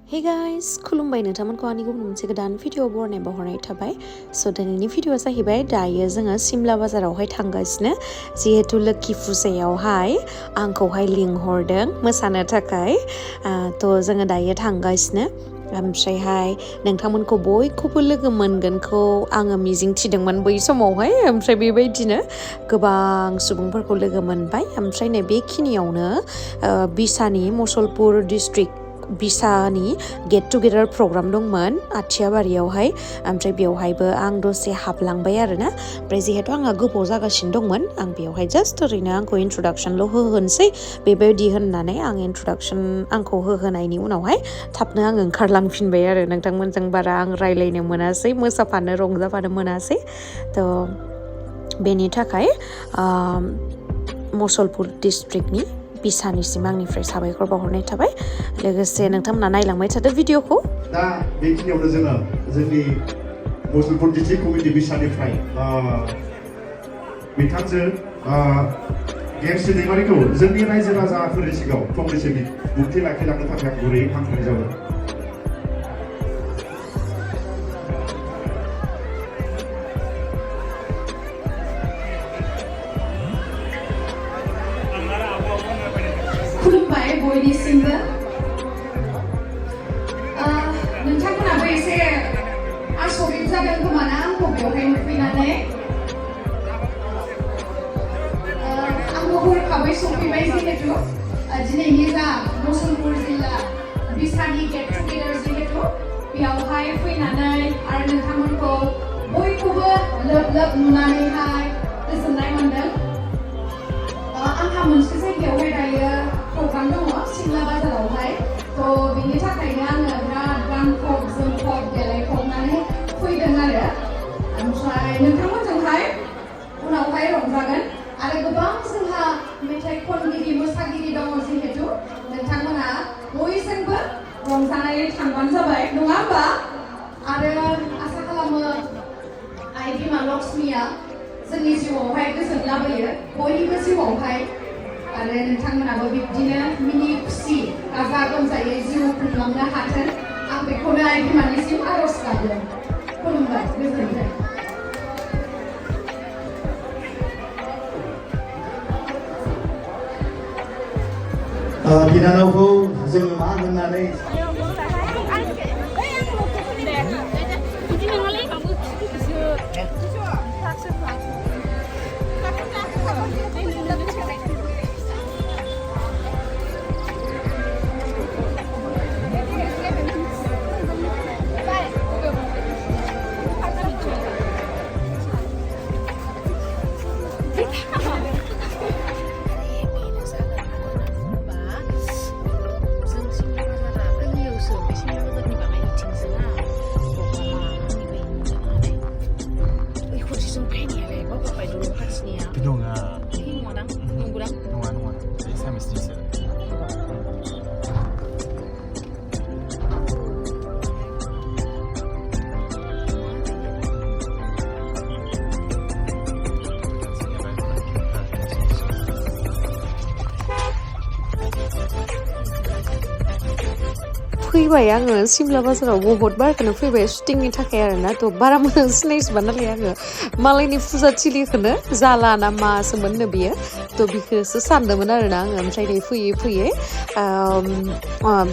Hey guys, खुलुमबाय नोंथांमोनखौ आंनि गुबुन मोनसे गोदान भिडिअ बरनाय बावहरनाय थाबाय। स' दिनैनि भिडिअआ जाहैबाय दायो जोङो सिमला बाजारावहाय थांगासिनो जिहेतु लोखि फुजायावहाय आंखौहाय लिंहरदों मोसानो थाखाय थ' जोङो दायो थांगासिनो ओमफ्रायहाय नोंथांमोनखौ बयखौबो लोगो मोनगोनखौ आङो मिजिं थिदोंमोन बै समावहाय ओमफ्राय बेबायदिनो गोबां सुबुंफोरखौ लोगो मोनबाय ओमफ्राय नै बेखिनियावनो बिसानि Musalpur district बिसानि gate together programme दंमोन आथियाबारियावहाय ओमफ्राय बेवहायबो आं दसे हाबलांबाय आरोना ओमफ्राय जिहेतु आंहा गोबाव जागासिनो दंमोन आं बेवहाय जास्ट ओरैनो आंखौ इन्ट्रडाक्सनल' होहोनोसै बेबायदि होननानै आं इन्ट्रडाक्सन आंखौ होहोनायनि उनावहाय थाबनो आं ओंखारलांफिनबाय आरो नोंथांमोनजों बारा आं रायलायनो मोनासै मोसाफानो रंजाफानो मोनासै थ' बेनि थाखाय मुसलपुर डिस्ट्रिक्टनि बिसानिसिम आंनिफ्राय साबायखर बावहरनाय थाबाय लोगोसे नोंथांमोना नायलांबाय थादो भिडिअखौ दा बेखिनियावनो जोङो जोंनि मुसलपुर डिस्ट्रिक्ट कमिटि बिसानिफ्राय बिथांजो गेमस्रि दैमारिखौ जोंनि रायजो राजाफोरनि सिगाङाव फंनैसो बिबुंथि लाखिलांनो थाखाय आं गुरैयै हांख्रायनाय जाबाय। खुलुमबाय बयनिसिमबो नोंथांमोनाबो एसे आसरित जादों खोमा ना आंखौ बेवहाय नुफैनानै आंबो हरखाबै सफैबाय जिहेतु दिनैनि जा मुसलपुर जिल्ला बिसानि गेट टुगेदार जिहेतु बेयावहाय फैनानै आरो नोंथांमोनखौ बयखौबो लोब लोब नुनानैहाय गोजोननाय मोनदों। आंहा मोनसे जायगायावहाय दायो प्रग्राम दङ सिमला बाजारावहाय थ' बिनि थाखायनो आङो बिराद गानफब जोमफब देलायफबनानै फैदों आरो ओमफ्राय नोंथांमोनजोंहाय उनावहाय रंजागोन आरो गोबां जोंहा मेथाइ खनगिरि मोसागिरि दङ जिहेतु नोंथांमोना बयजोंबो रंजानानै थांबानो जाबाय नङा होमबा आरो आसा खालामो आइ बिमा लक्ष्मीया जोंनि जिउआवहाय गोजोन लाबोयो बयनिबो जिउआवहाय आरो नोंथांमोनाबो बिब्दिनो मिनि खुसि गाजा गोमजायै जिउ खुंलांनो हाथों आं बेखौनो आइ बिमानिसिम आर'ज गाबदों। खुलुमबाय गोजोनथों। बिनानावखौ जोङो मा होननानै फैबाय आङो सिमला बाजाराव बहुत बारखौनो फैबाय शुटिंनि थाखाय आरोना थ' बारा मोजां सिनायजोबा नालाय आङो मालायनि फुजाथिलिखौनो जाला ना मासोमोननो बियो थ' बिखौसो सानदोंमोन आरोना आङो ओमफ्राय नै फैयै फैयै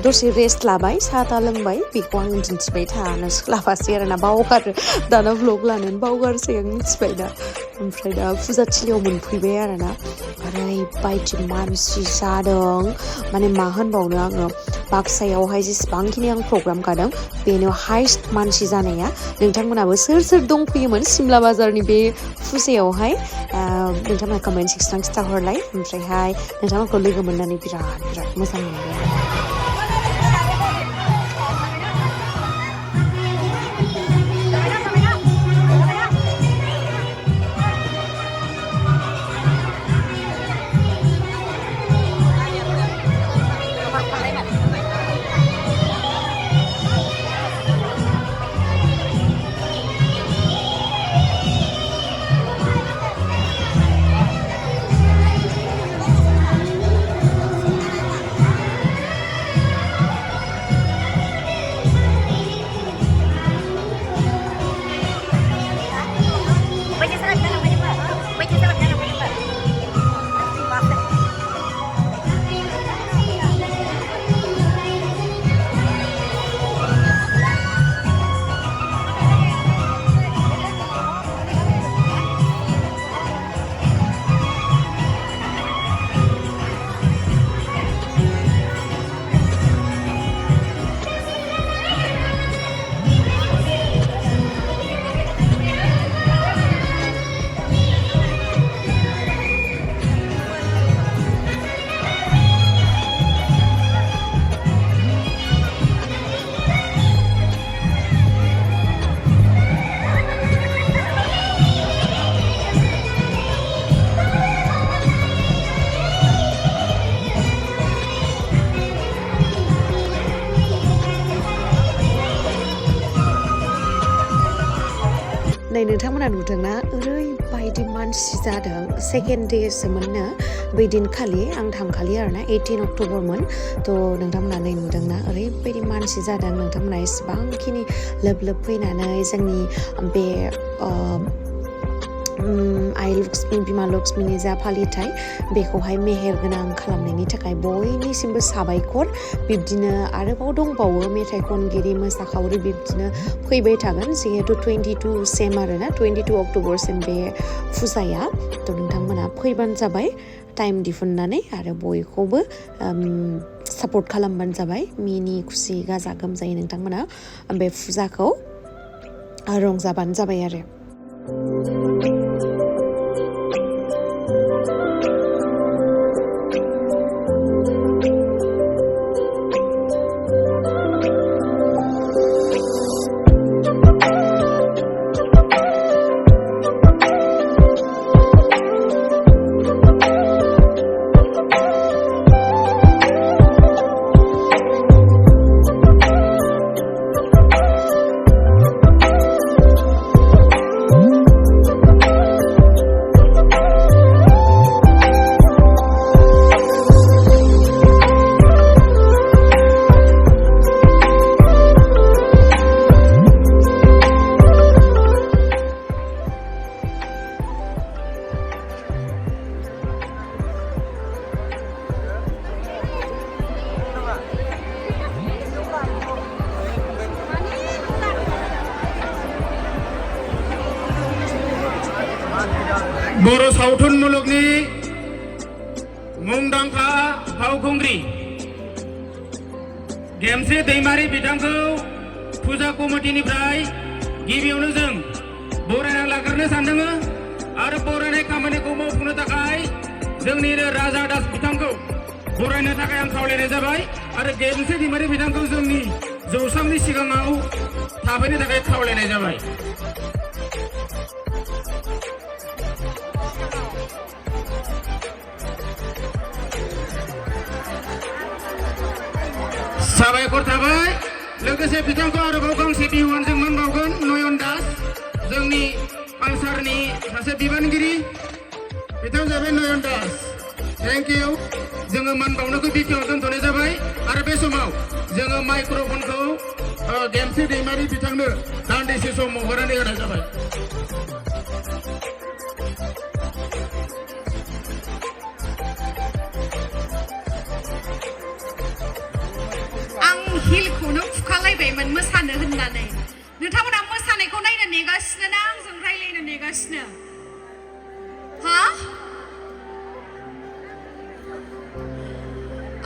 दसे रेस्ट लाबाय साहा ता लोंबाय बेखौ आं दिन्थिबाय थानो सोलाबासै आरोना बावगारो दाना भ्लग लानानै बावगारसै आं मिथिबाय दा ओमफ्राय दा फुजाथिलियाव मोनफैबाय आरोना ओरैबायदि मानसि जादों माने मा होनबावनो आङो बाक्सायावहाय जेसेबांखिनि आं प्रग्राम गादों बेनो हाइस्ट मानसि जानाया नोंथांमोनाबो सोर सोर दंफैयोमोन सिमला बाजारनि बे फुजायावहाय नोंथांमोना कमेन्ट सेक्सनाव खिथाहरलाय ओमफ्रायहाय नोंथांमोनखौ लोगो मोननानै बिराद मोजां मोनबाय। नोंथांमोना नुदोंना ओरैबायदि मानसि जादों सेकेन्ड डेसोमोननो बै दिनखालि आं थांखालि आरोना 18 अक्ट'बरमोन थ' नोंथांमोना नै नुदोंना ओरैबायदि मानसि जादों नोंथांमोना एसेबांखिनि लोब लोब फैनानै जोंनि बे आइ लक्ष्मी बिमा लक्ष्मीनि जा फालिथाय बेखौहाय मेहेर गोनां खालामनायनि थाखाय बयनिसिमबो साबायखर बिब्दिनो आरोबाव दंबावो मेथाइ खनगिरि मोसाखावरि बिब्दिनो फैबाय थागोन जिहेतु 22 सेम आरोना 22 अक्ट'बरसिम बे फुजाया थ' नोंथांमोना फैबानो जाबाय टाइम दिहुननानै आरो बयखौबो सापर्ट खालामबानो जाबाय मिनि खुसि गाजा गोमजायै नोंथांमोना बे फुजाखौ रंजाबानो जाबाय आरो बर' सावथुन मुलुगनि मुंदांखा फावखुंग्रि गेमस्रि दैमारि बिथांखौ फुजा कमिटिनिफ्राय गिबियावनो जों बरायना लाग्रोनो सानदों आरो बरायनाय खामानिखौ मावफुंनो थाखाय जोंनि राजा दास बिथांखौ बरायनो थाखाय आं खावलायनाय जाबाय आरो गेमस्रि दैमारि बिथांखौ जोंनि जौसांनि सिगाङाव थाफैनो थाखाय खावलायनाय जाबाय साबायखर थाबाय लोगोसे बिथांखौ आरोबाव गांसे बिहुवान जों मोनबावगोन नयन दास जोंनि कालसारनि सासे बिबानगिरि बिथां जाबाय नयन दास थेंक इउ जोङो मान बावनायखौ बिखेयाव दोनथ'नाय जाबाय आरो बे समाव जोङो माइक्र'फनखौ गेमस्रि दैमारि बिथांनो दान्दिसे सम हगारनानै होनाय जाबाय हिलखौनो फुखालायबायमोन मोसानो होननानै नोंथांमोना मोसानायखौ नायनो नेगासिनो ना आंजों रायलायनो नेगासिनो हा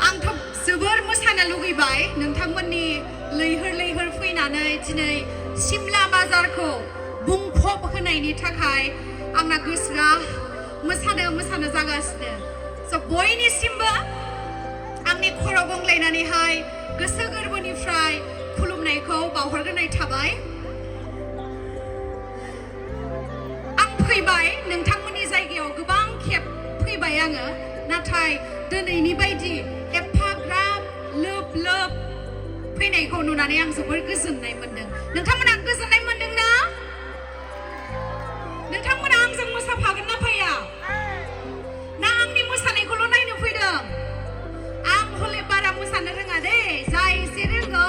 आंथ' जोबोर मोसानो लुगैबाय नोंथांमोननि लैहोर लैहोर फैनानै दिनै सिमला बाजारखौ बुंफब होनायनि थाखाय आंना गोसोआ मोसानो जागासिनो स' बयनिसिमबो आंनि खर' गंग्लायनानैहाय गोसो गोरबोनिफ्राय खुलुमनायखौ बावहरग्रोनाय थाबाय आं फैबाय नोंथांमोननि जायगायाव गोबां खेब फैबाय आङो नाथाय दिनैनि बायदि एफाग्राब लोब लोब फैनायखौ नुनानै आं जोबोर गोजोननाय मोनदों नोंथांमोना गोजोननाय मोनदों ना नोंथांमोना आंजों मोसाफागोन ना फैया ना आंनि मोसानायखौल' नायनो फैदों आं हले बारा मोसानो रोङा दे जाय एसे रोंगौ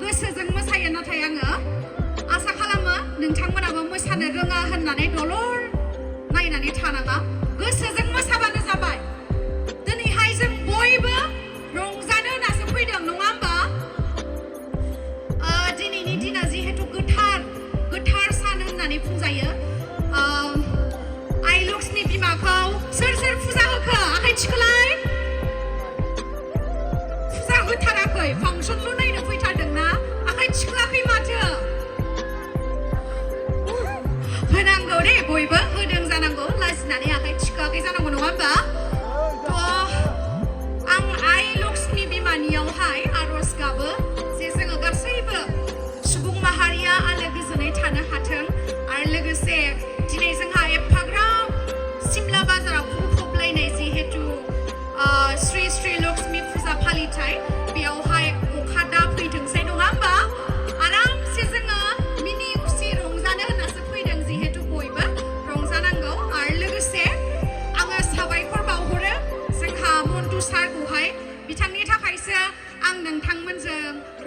गोसोजों मोसायो नाथाय आङो आसा खालामो नोंथांमोनाबो मोसानो रोङा होननानै दलर नायनानै थानाङा गोसोजों मोसाबानो जाबाय दिनैहाय जों बयबो रंजानो होननासो फैदों नङा होमबा दिनैनि दिना जिहेतु गोथार सान होननानै बुंजायो आइ लक्ष्मी बिमाखौ सोर फुजा होखो आखाइ थिखोलाय होथाराखै फांसनल' नायनो फैथारदोंना आखाइ थिखोआखै माथो होनांगौ दे बयबो होदों जानांगौ लाजिनानै आखाइ थिखोआखै जानांगौ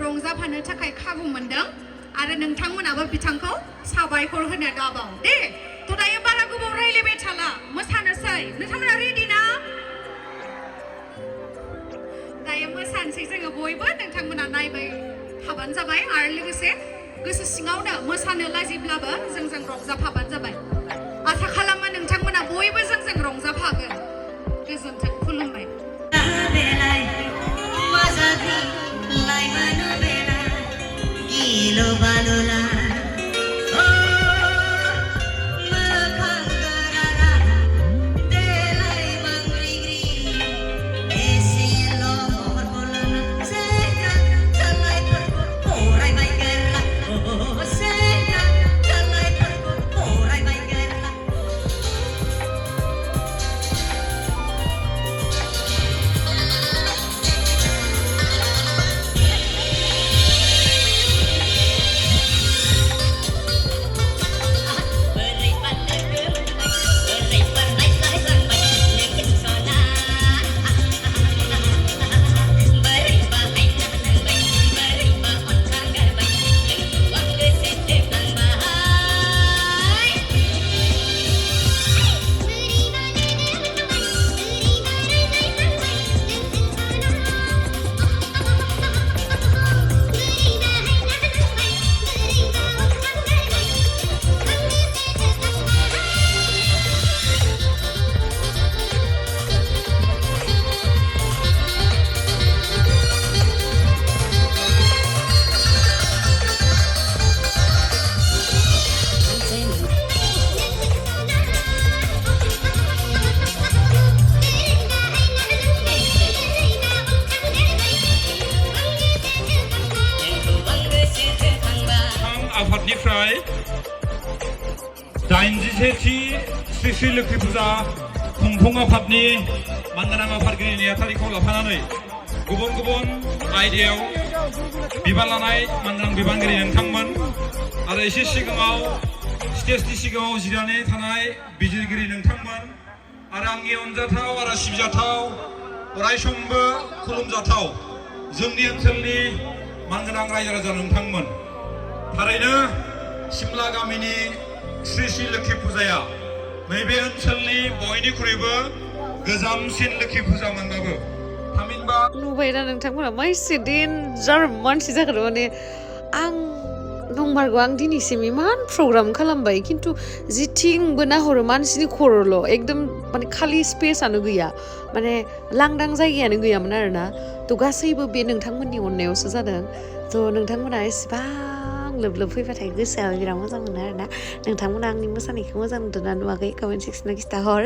रंजाफानो थाखाय खाबु मोनदों आरो नोंथांमोनाबो बिथांखौ साबायखर होनो दाबाव दे थ' दायो बारा गोबाव रायलायबाय थाला मोसानोसै नोंथांमोना रेडि ना दायो मोसानोसै जोङो बयबो नोंथांमोना नायबाय थाबानो जाबाय आरो लोगोसे गोसो सिङावनो मोसानो लाजिब्लाबो जोंजों रंजाफाबानो जाबाय आसा खालामो नोंथांमोना बयबो जोंजों रंजाफागोन गोजोन्थों खुलुमबाय आफादनिफ्राय 81थि श्री श्री लोखि फुजा खुंफुं आफादनि मानगोनां आफादगिरि नेहाथारिखौ लाफानानै गुबुन गुबुन आयदायाव बिबान लानाय मानगोनां बिबानगिरि नोंथांमोन आरो एसे सिगाङाव स्टेजनि सिगाङाव जिरायनानै थानाय बिजिरगिरि नोंथांमोन आरो आंनि अनजाथाव आरो सिबिजाथाव अरायसमबो खुलुमजाथाव जोंनि ओनसोलनि मानगोनां रायजो राजा नोंथांमोन थारैनो सिमला गामिनि श्री श्री लोखि फुजाया नैबे ओनसोलनि बयनिख्रुइबो गोजामसिन लोखि फुजा मोनबाबो थामहिनबा नुबायना नोंथांमोना मा एसे डेन्जार मानसि जागोन माने आं नंमारगौ आं दिनैसिम इमान प्रग्राम खालामबाय खिन्थु जिथिंबो नाहरो मानसिनि खर'ल' एकदम माने खालि स्पेसआनो गैया माने लांदां जायगायानो गैयामोन आरोना थ' गासैबो बे नोंथांमोननि अननायावसो जादों थ' नोंथांमोना एसेबां लोब लोब फैबाथाय गोसोआ बिराद मोजां मोनो आरोना नोंथांमोना आंनि मोसानायखौ मोजां नुदोंना नुवाखै कमेन्ट सेक्सनाव खिथाहर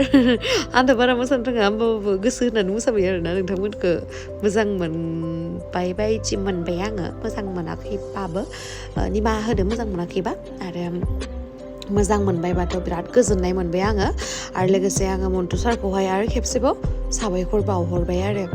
आंथ' बारा मोसानो रोङा होमबाबो गोसो होनानै मोसाबाय आरोना नोंथांमोनखौ मोजां मोनबाय बायदि मोनबाय आङो मोजां मोनाखैबाबो निमाहा होदो मोजां मोनाखैबा आरो मोजां मोनबायबाथ' बिराद गोजोननाय मोनबाय आङो आरो लोगोसे आङो मन्टु सारखौहाय आरो खेबसेबाव साबायखर बावहरबाय आरो